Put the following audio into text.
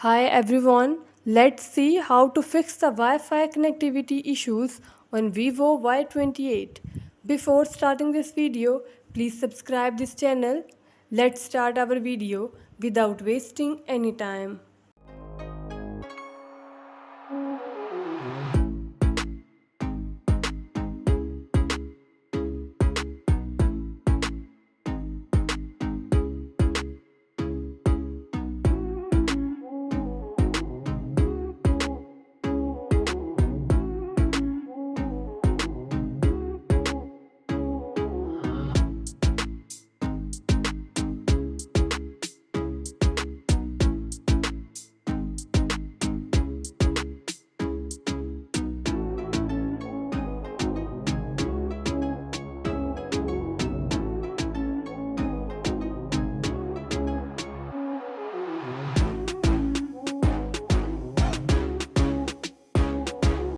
Hi everyone, let's see how to fix the Wi-Fi connectivity issues on Vivo Y28. Before starting this video, please subscribe this channel. Let's start our video without wasting any time.